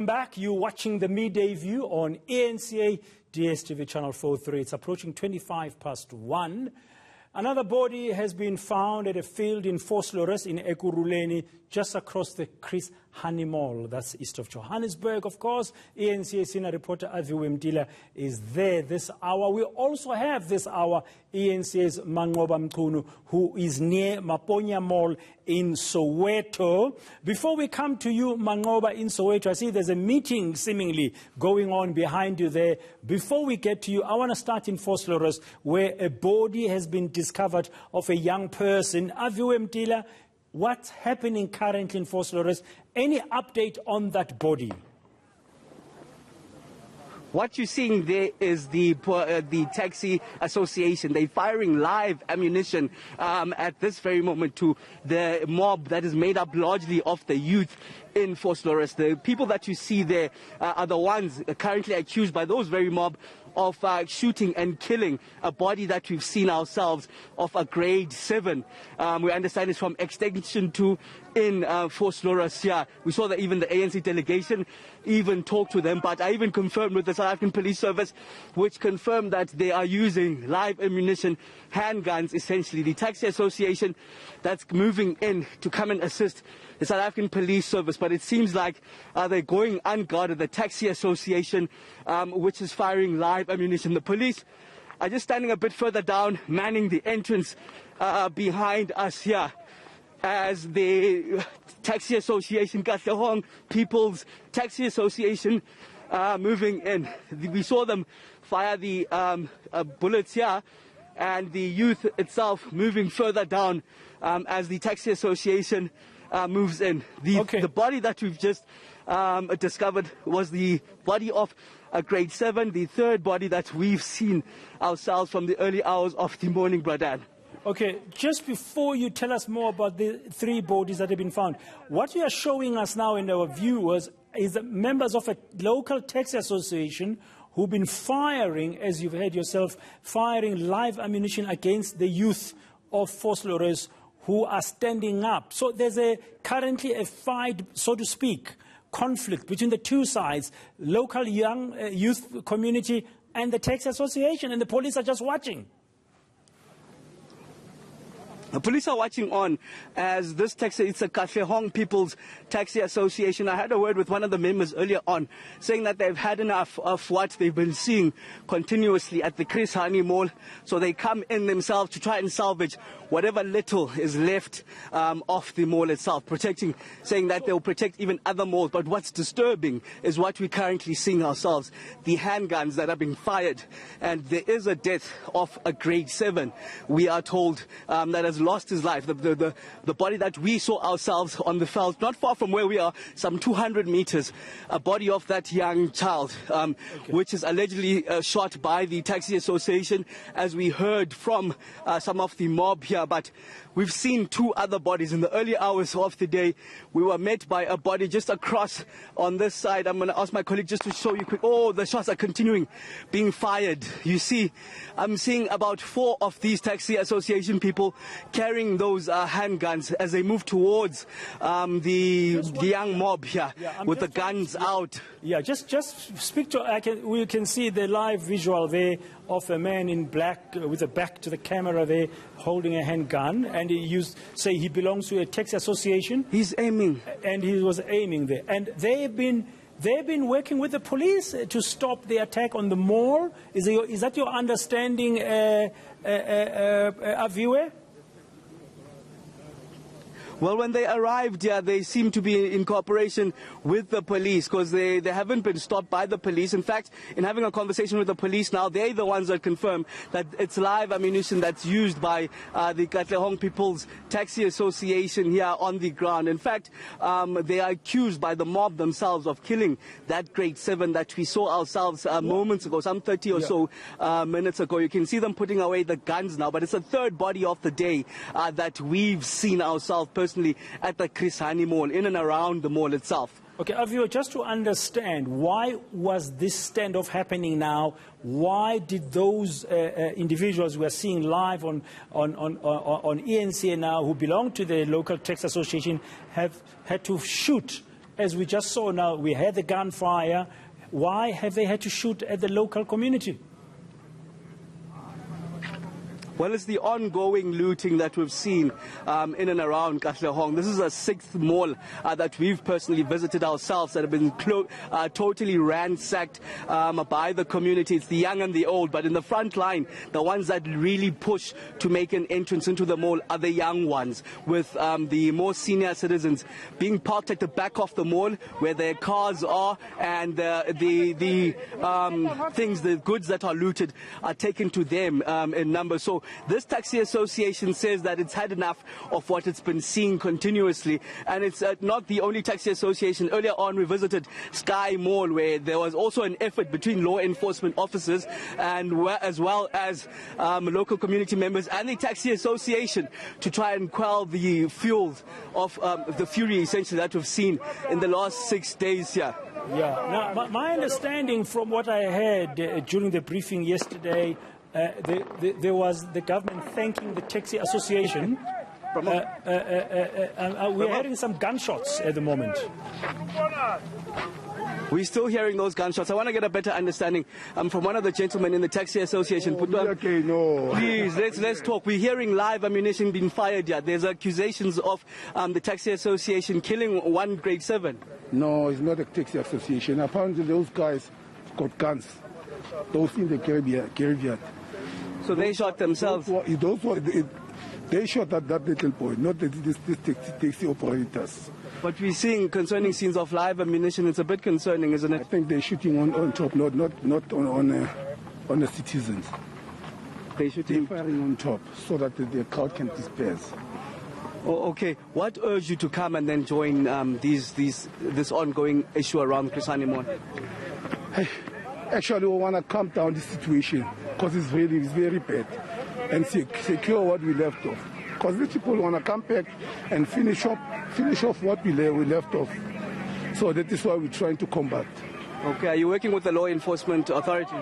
Back, you're watching the midday view on eNCA DSTV channel 43. It's approaching 1. Another body has been found at a field in Vosloorus in Ekurhuleni, just across the Chris Hani Mall. That's east of Johanneburg, of course. eNCA senior reporter Aviwe Mtila is there this hour. We also have this hour eNCA's Mangoba Mchunu, who is near Maponya Mall in Soweto. Before we come to you, Mangoba, in Soweto, I see there's a meeting seemingly going on behind you there. Before we get to you, I want to start in Vosloorus, where a body has been discovered of a young person. Aviwe Mtila, what's happening currently in Vosloorus? Any update on that body? What you're seeing there is the taxi association. They're firing live ammunition at this very moment to the mob that is made up largely of the youth in Vosloorus. The people that you see there are the ones currently accused by those very mob of shooting and killing a body that we've seen ourselves of a grade 7. We understand it's from Extension 2 in Vosloorus. Yeah, we saw that even the ANC delegation even talked to them, but I even confirmed with the South African Police Service, which confirmed that they are using live ammunition, handguns essentially. The taxi association that's moving in to come and assist the South African Police Service, but it seems like they're going unguarded. The taxi association, which is firing live ammunition. The police are just standing a bit further down, manning the entrance behind us here, as the taxi association, Katlehong People's Taxi Association, moving in. We saw them fire the bullets here, and the youth itself moving further down as the taxi association moves in. The body that we've just discovered was the body of a grade 7, the third body that we've seen ourselves from the early hours of the morning, Bradan. Okay, just before you tell us more about the 3 bodies that have been found, what you are showing us now in our viewers is that members of a local taxi association who've been firing, as you've heard yourself, firing live ammunition against the youth of Vosloorus who are standing up. So there's currently a fight, so to speak, conflict between the two sides, local young youth community and the taxi association, and the police are just watching. The police are watching on as this taxi, it's a Katlehong People's Taxi Association. I had a word with one of the members earlier on saying that they've had enough of what they've been seeing continuously at the Chris Hani Mall. So they come in themselves to try and salvage whatever little is left of the mall itself, saying that they'll protect even other malls. But what's disturbing is what we're currently seeing ourselves, the handguns that are being fired. And there is a death of a grade 7, we are told, that has lost his life. The body that we saw ourselves on the veld, not far from where we are, some 200 meters, a body of that young child, which is allegedly shot by the taxi association, as we heard from some of the mob here. But we've seen 2 other bodies in the early hours of the day. We were met by a body just across on this side. I'm going to ask my colleague just to show you quick. Oh, the shots are continuing being fired. You see, I'm seeing about 4 of these taxi association people carrying those handguns as they move towards the young mob here, with the guns out. Yeah, just speak to. We can see the live visual there of a man in black with a back to the camera there, holding a handgun, and he say he belongs to a taxi association. He's aiming, and he was aiming there, and they've been working with the police to stop the attack on the mall. Is that your understanding, Aviwe? Well, when they arrived here, they seem to be in cooperation with the police, because they haven't been stopped by the police. In fact, in having a conversation with the police now, they're the ones that confirm that it's live ammunition that's used by the Katlehong People's Taxi Association here on the ground. In fact, they are accused by the mob themselves of killing that grade 7 that we saw ourselves moments ago, some 30 or so minutes ago. You can see them putting away the guns now, but it's the third body of the day that we've seen ourselves personally at the Chris Hani Mall, in and around the mall itself. Okay, Aviwe, just to understand, why was this standoff happening now? Why did those individuals we are seeing live on eNCA now, who belong to the local taxi association, have had to shoot as we just saw now, we had the gunfire. Why have they had to shoot at the local community? Well, it's the ongoing looting that we've seen in and around Katlehong. This is a sixth mall that we've personally visited ourselves that have been totally ransacked by the community. It's the young and the old, but in the front line, the ones that really push to make an entrance into the mall are the young ones, with the more senior citizens being parked at the back of the mall where their cars are, and the goods that are looted are taken to them in numbers. So this taxi association says that it's had enough of what it's been seeing continuously, and it's not the only taxi association. Earlier on, we visited Sky Mall, where there was also an effort between law enforcement officers and as well as local community members and the taxi association to try and quell the fuels of the fury, essentially, that we've seen in the last 6 days here. Yeah. Now, my understanding from what I heard during the briefing yesterday, there was the government thanking the taxi association. We're hearing some gunshots at the moment. We're still hearing those gunshots. I want to get a better understanding from one of the gentlemen in the taxi association. Please, let's talk. We're hearing live ammunition being fired here. There's accusations of the taxi association killing one grade 7. No, it's not a taxi association. Apparently those guys got guns. Those in the Caribbean. So they shot themselves? They shot at that little boy, not this taxi operators. But we're seeing concerning scenes of live ammunition. It's a bit concerning, isn't it? I think they're shooting on top, not on the citizens. They're firing on top so that the crowd can disperse. Oh, okay. What urged you to come and then join this ongoing issue around Krisani Mall? Actually, we want to calm down the situation because it's very bad, and secure what we left off. Because these people want to come back and finish off what we left off. So that is why we're trying to combat. Okay. Are you working with the law enforcement authority?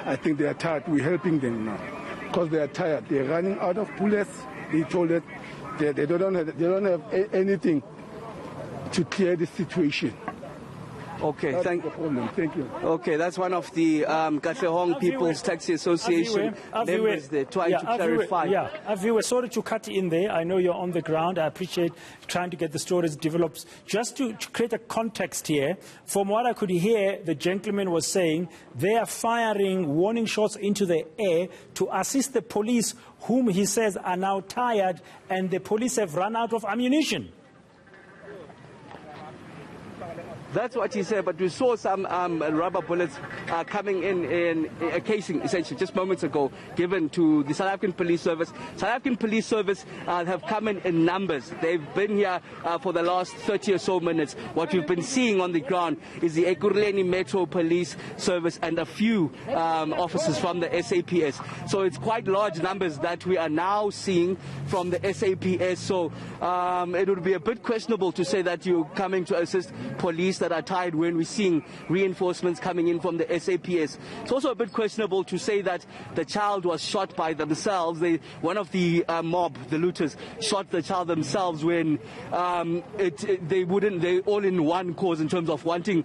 I think they are tired. We're helping them now because they are tired. They're running out of bullets. They told us they don't have anything to clear the situation. Okay, thank you. Okay, that's one of the Katlehong People's Taxi Association members there trying to clarify. Aviwe, sorry to cut in there. I know you're on the ground. I appreciate trying to get the stories developed. Just to create a context here, from what I could hear, the gentleman was saying they are firing warning shots into the air to assist the police, whom he says are now tired, and the police have run out of ammunition. That's what he said, but we saw some rubber bullets coming in a casing, essentially, just moments ago, given to the South African Police Service. South African Police Service have come in numbers. They've been here for the last 30 or so minutes. What we've been seeing on the ground is the Ekurhuleni Metro Police Service and a few officers from the SAPS. So it's quite large numbers that we are now seeing from the SAPS. So it would be a bit questionable to say that you're coming to assist police that are tired when we're seeing reinforcements coming in from the SAPS. It's also a bit questionable to say that the child was shot by themselves. One of the mob, the looters, shot the child themselves when they all in one cause in terms of wanting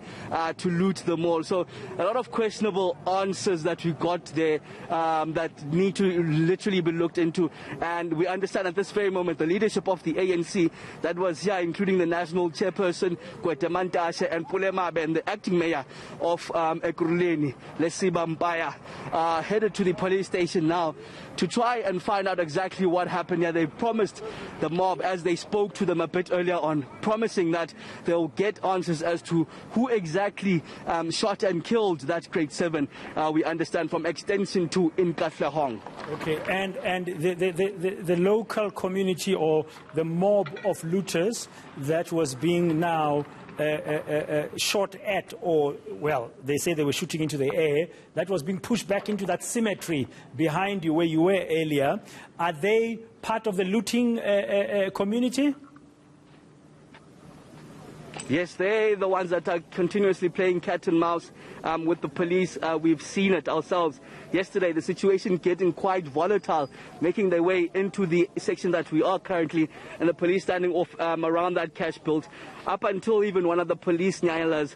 to loot the mall. So a lot of questionable answers that we got there that need to literally be looked into. And we understand at this very moment the leadership of the ANC that was here, including the national chairperson, Mantashe, and Pulemabe, and the acting mayor of Ekurhuleni, Lesiba Mpaya, headed to the police station now to try and find out exactly what happened here. They promised the mob, as they spoke to them a bit earlier on, promising that they'll get answers as to who exactly shot and killed that grade 7, we understand, from Extension 2 in Katlehong. Okay, and the local community or the mob of looters that was being now shot at, or, well, they say they were shooting into the air, that was being pushed back into that cemetery behind you where you were earlier. Are they part of the looting community? Yes, they're the ones that are continuously playing cat and mouse with the police. We've seen it ourselves. Yesterday, the situation getting quite volatile, making their way into the section that we are currently, and the police standing off around that cash build. Up until even one of the police nyalas,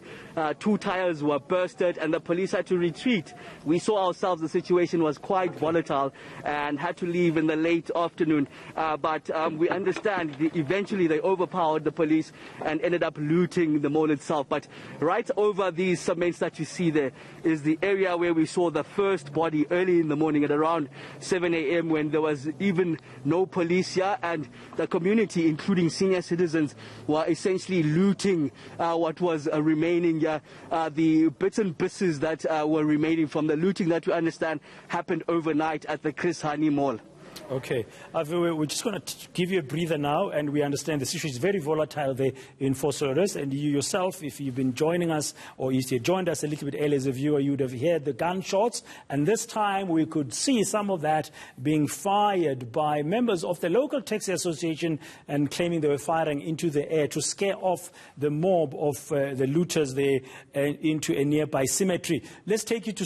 2 tires were bursted and the police had to retreat. We saw ourselves the situation was quite volatile and had to leave in the late afternoon. But we understand eventually they overpowered the police and ended up looting the mall itself. But right over these cements that you see there is the area where we saw the first body early in the morning at around 7 a.m. when there was even no police here, and the community, including senior citizens, were essentially looting what was remaining, the bits and pieces that were remaining from the looting that we understand happened overnight at the Chris Hani Mall. Okay, Aviwe, we're just going to give you a breather now, and we understand the situation is very volatile there in Vosloorus, and you yourself, if you've been joining us, or if you joined us a little bit earlier as a viewer, you would have heard the gunshots, and this time we could see some of that being fired by members of the local taxi association, and claiming they were firing into the air to scare off the mob of the looters there into a nearby cemetery. Let's take you to